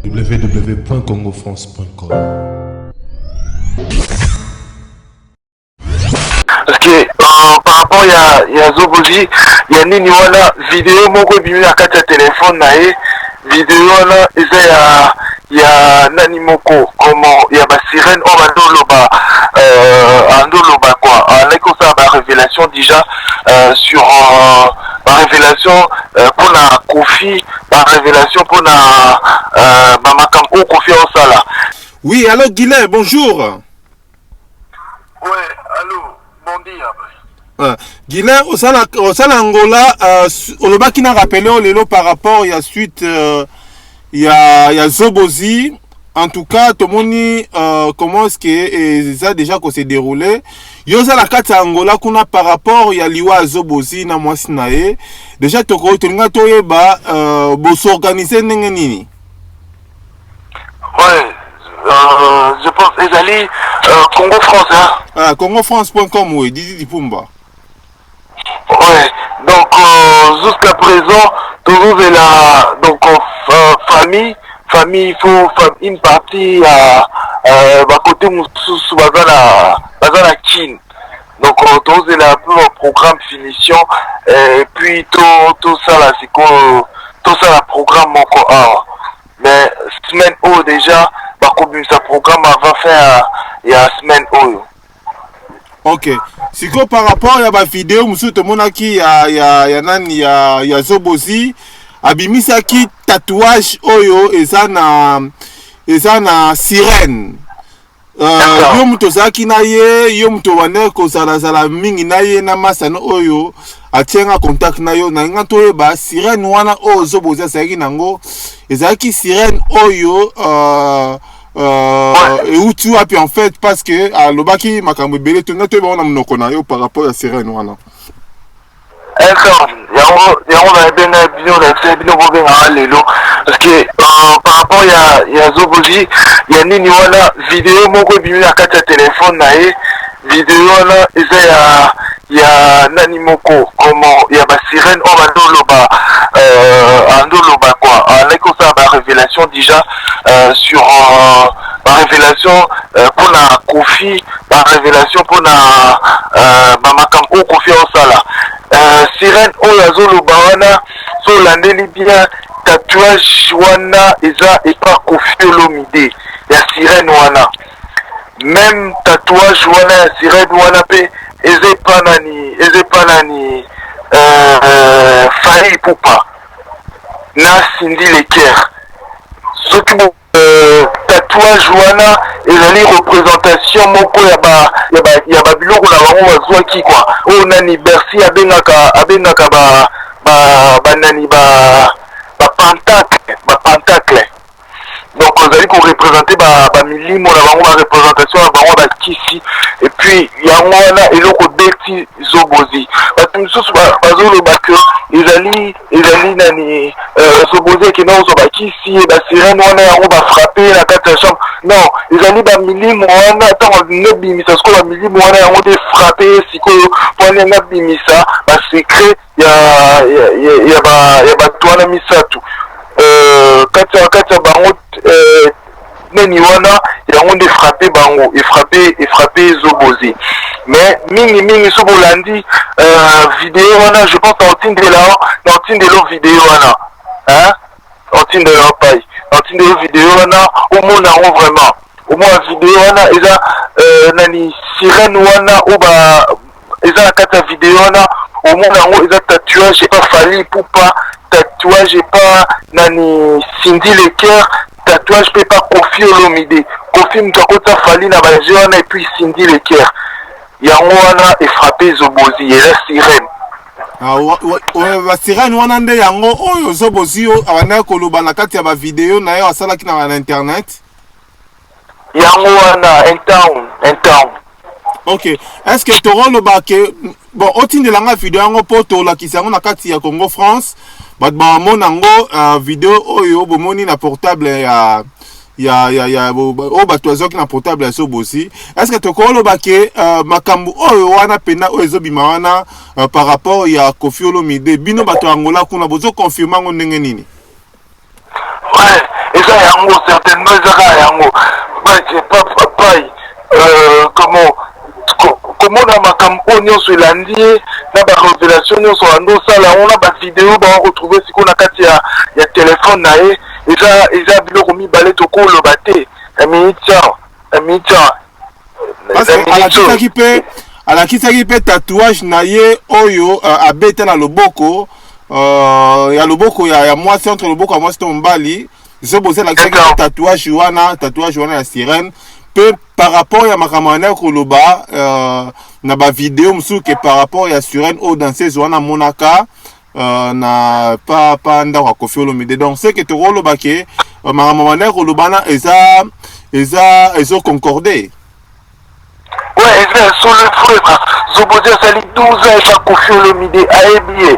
www.congofrance.com. Parce que par rapport à Zobozi, il y a une vidéo moko bimi na kati ya téléphone na ye, vidéo na eza ya nani moko comment il y a ba sirène o andoloba quoi, avec ça ba révélation déjà sur ba révélation pour na Kofi, ba révélation pour na ba makambo Kofi au sala. Oui, allô Guilain, bonjour. Ouais, allô. Guilain, au Sala Angola, on va qui n'a rappelé lelo par rapport à suite il y a Zobozi. En tout cas, tout le monde comment est-ce que ça déjà qu'on s'est déroulé. Yo ça la carte Angola qu'on a par rapport il y a liwa Zobozi na moi sinae. Déjà to ko tunga to yeba bo s'organiser nini. Ouais. Je pense Ezali Congo France hein. Ah congofrance.com oui, Didi Pumba. Ouais. Donc jusqu'à présent toujours est là donc famille il faut une partie à côté sous bazala Kin. Donc toujours est là pour programme finition et puis tout ça là c'est quoi tout ça la programme encore mais semaine haut déjà comme ça programme avant faire il y a semaine haut. Ok. Si quoi par rapport à la vidéo monsieur tout monde qui ya nani ya Zobozi abimisa ki tatouage oyo eza na sirène. Yo muto zaki na ye yo muto wane ko zala mingi na ye na masano oyo atienga contact na yo na nga to ba sirène wana o Zobozi zaki nango ezaki sirène oyo et où tu as pu en fait parce que à l'obaki makambo belé tout notre on a monoko na yo par rapport à sirène wana. On a bien parce que par rapport à Zobozi il y a une vidéo moko bimi na kati ya téléphone na ye vidéo na eza ya nani moko comment il y a ba sirène o andoloba quoi avec ça ba révélation déjà sur ba révélation pour na Kofi, ba révélation pour na ba makambo Kofi au sala. Sirène Oyazoloba wana so landeli bien tatouage wana eza et pas Kofi Olomide ya sirène wana même tatouage wana ya sirène wana pe eza pas nani Fari Poupa na Cindy Leker soki tatouage wana ezali représentation moko ya ba biloko na bango bazwaki quoi oyo nani Bercy abengaka ba nani ba pentacle donc ozali ko représenter ba milimo na bango ba représentation na bango ba kisi et puis yango wana eloko beti Zobozi bato misusu bazoloba ke ezali nani Zobozi ke na ozo ba kisi ba sirène wana yango ba frapper na kati ya chambre non ezali ba milimo wana ntango nebimisa sikoyo ba milimo wana yango te frapper sikoyo mpona nabimisa ba secret ya bato wana misatu kati ya bango neni wana yango nde frappé bango et frappé Zobozi mais mingi so bolandi vidéo wana je pense na otindelo vidéo wana hein otindelo pai otindelo vidéo wana omona yango vraiment omona vidéo wana eza nani sirène wana oba eza na kati ya vidéo wana omona yango eza tatouage pas Fali Poupa tatouage pas nani Cindy Leker tatouage peut pas Kofi Olomide Kofi mukakota Fali na baje wana et puis Cindy Leker yango wana est frappé Zobozi et la sirène ba sirène wana nde yango oyo Zobozi yo abana koloba na kati ya ba vidéo na yo asalaki na internet yango wana un town. Ok, est-ce que tu le baquet bon otinde langa vidéo yango poto la kisango na kati ya Congo France but ba monango vidéo oyo bomoni na portable ya o batozo ki na portable ya Zobozi est-ce que tu le baquet makambu oyo wana pena oyo ezobima wana par rapport ya Kofi Olomide bino bato Angola kuna bozo confirmer ngo ndenge nini ouais eza yango certainement ezaka yango papai komona makambo oyo nyonso elandi ye na barévélation nyonso bando osala yango na bavideo baretrouve sikoyo na kati ya telefone na ye eza biloko mibale tokoloba te ya minute alakisaki mpe tatouage na ye oyo abeta na loboko ya loboko ya mwasi entre loboko ya mwasi to mobali Zobozi alakisaki tatouage wana ya sirène pe par rapport ya makambo wana koloba na ba vidéo musuke par rapport ya sirène au danseuse wana monaka na pa ndako ya Koffi Olomide. Donc c'est que tokoloba ke makambo wana koloba na eza concordé. Ouais, sur le frère, Zobozi asali 12 ans et Koffi Olomide ayebi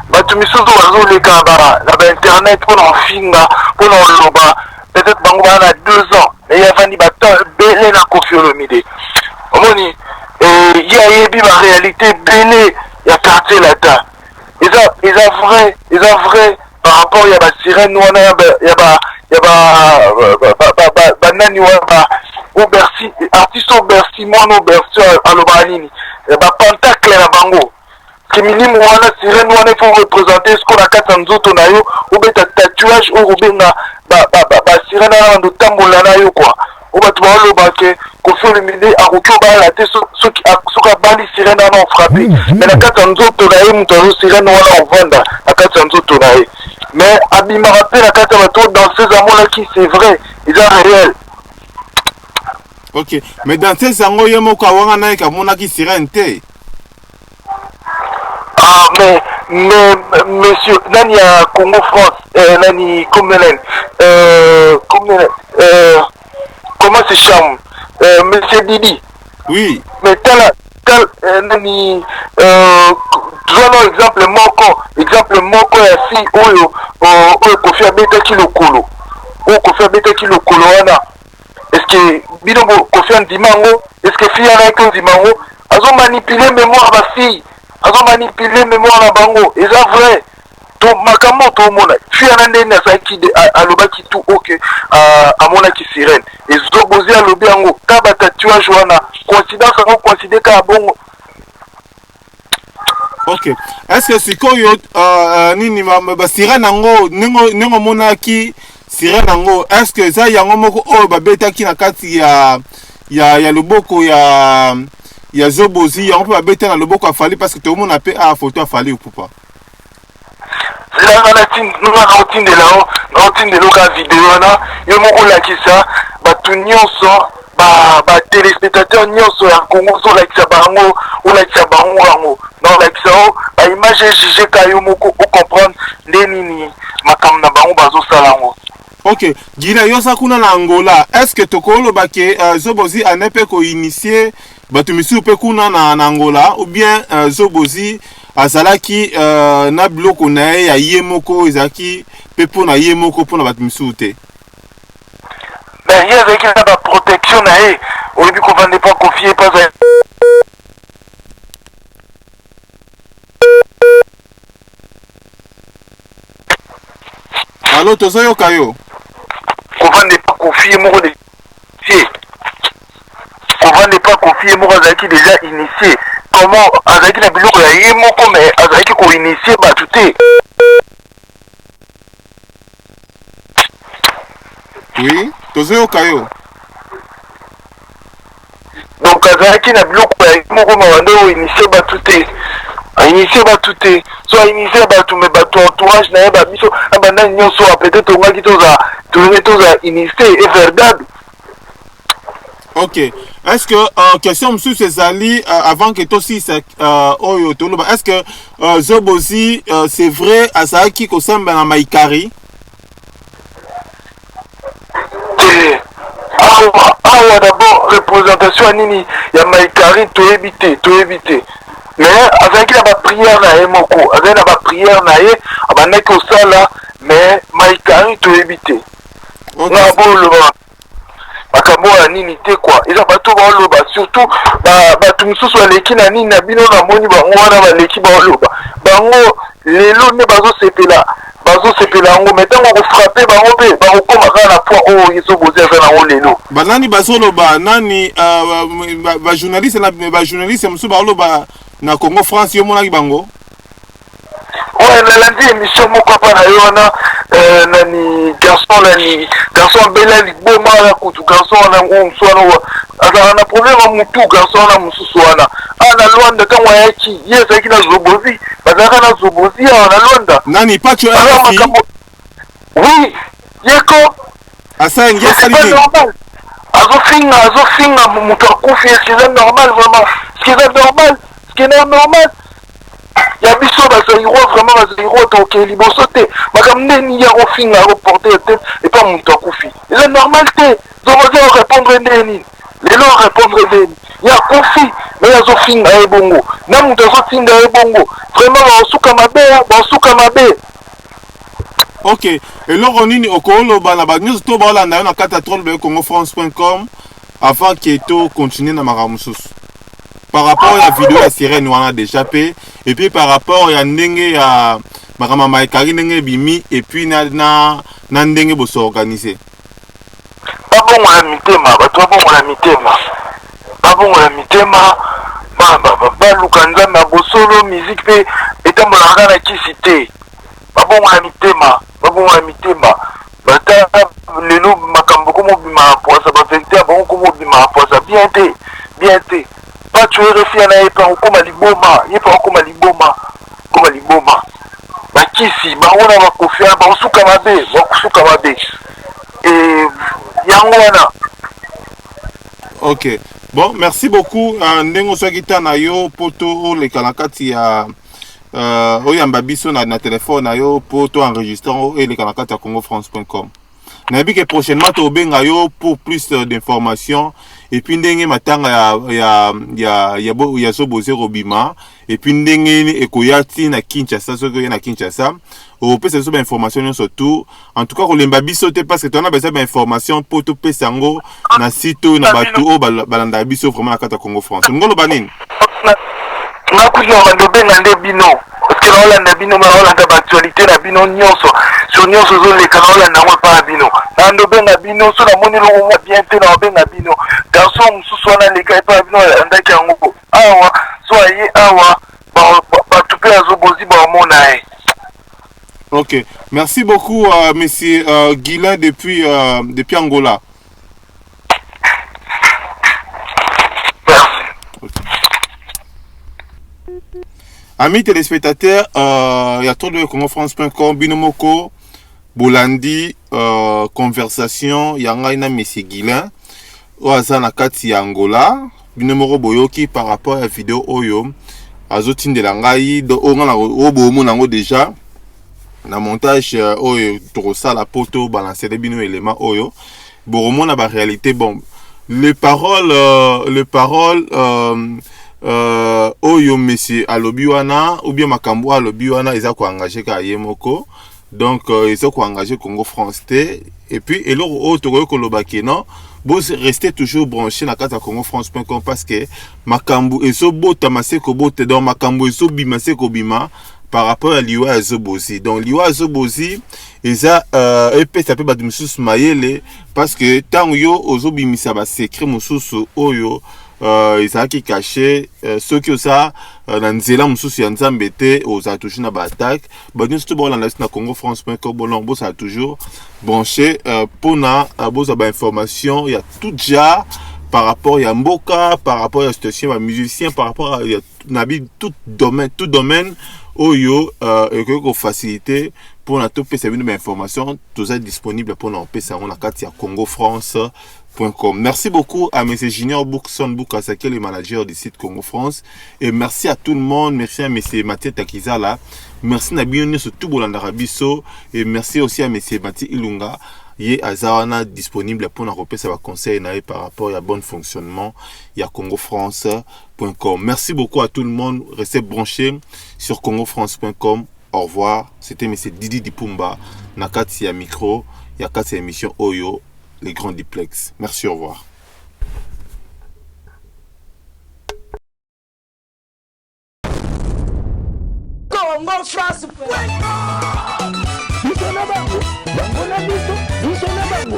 batu misusu bazoleka na internet mpona ofinga mpona oloba peut-être bango bana na 2 ans mais yavandi bato bele na Koffi Olomide omoni ye ayebi baréalité bele ya quartier lata eza vrai par rapport ya basirène wana ya banani wana obersi artiste obersi mwana obersi alobaka nini bapentacle na bango ke milimu wana sirène wana il faut représenter ce qu'on a kati ya nzoto na yo obeta tatouage oyo obenga basirène wana bando tambola na yo kua oyo bato baoloba ke Koffi Olomide akoki obala te soki abali sirène wana ofrape mais na kati ya nzoto na ye moto azo sirène wana ovanda na kati ya nzoto na ye mais abimaka mpe na kati ya bato danseuse amonaki c'est vrai eza réel. Ok, mais danseuse yango ye moko awanga na ye kamonaki sirène te. Ah, mais monsieur, nani ya Congo France, nani comment se chame, monsieur Didi. Oui. Mais tel nani, donnons exemple moko ya si oyo Koffi abetaki lokolo, wana. Est-ce que bino Koffi andimango, est-ce que fille ana ko ndimango, azo manipuler mémoire ba fille. Azo manipuler mémoire na bango eza vrai to makambo to mona fia na ndeni asaki alobaki tout OK amonaki sirène Zobozi alobi yango ka ba tatouage wana considère ka bongo. OK, est-ce que sikoyo nini ba sirène nango ningo monaki sirène nango est-ce que ça yango moko o ba betaki na kati ya loboko ya Zobozi on peut abeta na loboko afali parce que tout le monde a fait photo afali ou pas là na otindela ka vidéo na yo moko lakisa batu nyonso ba téléspectateurs nyonso ya Congo so lakisa bango yango donc lakisa ba image jugé ka yo moko o comprendre ndenini makambo na bango bazosala yango. Ok, Gina yosa kuna na Angola, est-ce que tokolo bake Zobozi anepe ko initier batu misu pe kuna na Angola ou bien Zobozi azalaki na bloko na ya yemoko ezaki pe pona yemoko pona batu misu te? Ben il y avait une protection na ye, au début qu'on ne pas confier pas à Allô, tozoyo kayo. Qu'on ne pas confier mon initié. Qu'on ne pas confier mon azaki déjà initié. Comment azaki na biloko ya ye moko mais azaki ko initié ba tuté. Oui, tozoyo kayo. Donc azaki na biloko ya ye moko mais wando initié ba tuté. Initié ba tuté. Soit initié ba tout mais ba tout entourage na ba biso abanda nyonso peut-être on va qui toza initié et verdable. Ok. Est-ce que question monsieur Césali avant que toi aussi oyo toloba est-ce que Zobozi c'est vrai azaki ko samba na Maikari? Ah d'abord représentation nini ya Maikari to éviter. Mais azaki na ba prière na ye moko, azaki na ba prière na ye abanda ko sala mais Maikari to éviter. Na bolo makambo ya nini te quoi eza bato baoloba surtout bato misusu baleki na nini na bino namoni bango wana baleki baoloba bango lelo nde bazosepela bazosepela yango me ntango kofrape bango mpe bakokoma kaka na point oyo ezobozi aza nango lelo banani bazoloba nani bajournaliste mosusu baoloba na Congo France yo monaki bango ouais nalandi émission moko apa na yo wana nani garçon bela liboma ya kutu garçon wana ngo mosusu wana azala na problème ya mutu garçon wana mosusu wana na Luanda ntango ayaki ye ezalaki na zobozi bazalaka na zobozi awa na Luanda nani pacho oui yeko asali ngesali azofinga moto akufi est-ce normal vraiment est normal est normal ya biso bazaliro vraiment bazaliro toke liboso te makambo ndeni ya kofinga akoporte te epa moto akufi eza normal te zobozi arépondre ndeni lelo arépondre ndeni ya kofi me azofinga ye bongo na moto azofinga ye bongo vraiment baosuka mabe ok eloko nini okoloba na banyonso to baolanda yo na kati ya www.congofrance.com avant ke to continue na makambo mosusu par rapport ya video ya sirène wana déjà pe et puis par rapport ya ndenge ya makambo maekaki ndenge bimi et puis na ndenge boso organiser babongola mitema bato babongola mitema baluka nzambe ya bosolo musique mpe etambolaka na kisi te babongola mitema bata lelo makambo komobima ya poisa bavérité ya bango komobima ya poisa bien te bato erefia na ye mpe okoma liboma bakisi bango na bakofia bakosuka mabe yango wana ok bon merci beaucoup ndenge osoki ta na yo poto oleka na kati ya oyamba biso na telefone na yo po to enregistre eleka na kati ya congofrance.com nayebi ke prochainement tobenga yo pour plus d'informations et puis ndenge matanga ya zobozi robima et puis ndenge ekoya ti na Kinshasa soki oya na Kinshasa opesa biso bainformation nyonso tout en tout cas kolemba biso te parce que tona besoin bainformation po topesa yango na site oyo na bato oyo balandaka biso vraiment na kati ya Congo France ngoloba nini nakuyoka ndobenga nde bino parce que naolanda bino naolanda baactualité na bino nyonso so nyonso ozoleka naolanda yango epa na bino nandobenga bino so namoni eloko mwa bien te naobenga bino garçon mosusu wana leka epa na bino alandaki yango awa so aye awa bato mpe azobozi baomona ye. Ok, merci beaucoup monsieur Guilain depuis Angola. Amis téléspectateurs, il y a trop de congofrance.com, Binomoko, Bolandi, conversation, Yangaina Messi Guilain, Oaza Nakati Angola, Binomoko Boyoki par rapport à la vidéo Oyo, Azotin de Langaï, Obo Monango déjà, na montage Oyo, Torosa la poto, balancer des bino éléments Oyo, Boromona ba réalité, bon, les paroles, oyo monsieur alobi wana ou bien makambo alobi wana eza ko engager ka yemoko donc eza ko engager Congo France T et puis eloko o to ko lobaki non bo rester toujours branché na kata congofrance.com parce que makambo ezo bota maseko bote donc makambo ezo bima seko bima par rapport à liwa ezobozi donc liwa ezobozi eza epesa pe batu mususu mayele parce que tant yo ozo bimisa ba secret mususu oyo ezalaki caché soki oza na nzela mosusu ya nzambe te oza toujours na baattaque banyonso to baolanda na congofrance.com bolong bozala toujours branché mpona bozwa bainformation ya tout genre par rapport ya mboka par rapport ya situation ya musicien par rapport à nabi tout domaine oyo ekoki kofacilité mpona topesa bino bainformation toza disponible mpona opesa yango na kati ya congofrance.com. Merci beaucoup à M. Junior Boukson Boukasake, le manager du site Congo France. Et merci à tout le monde. Merci à M. Mathieu Takizala. Merci à Bion surtout Bolanda Rabiso. Et merci aussi à M. Mathieu Ilunga. Yé Azawana disponible pour nous repérer sa conseil par rapport à bon fonctionnement. Il y a congofrance.com. Merci beaucoup à tout le monde. Restez branchés sur congofrance.com. Au revoir. C'était M. Didi Dipumba. Nakati ya micro. Yakati émission Oyo. Les grands duplex. Merci, au revoir. Congo France.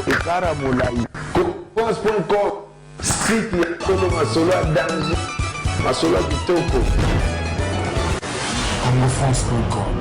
ekara molai cocons.com site ya tolo masolo ya danger masolo ya kitoko angofrance.com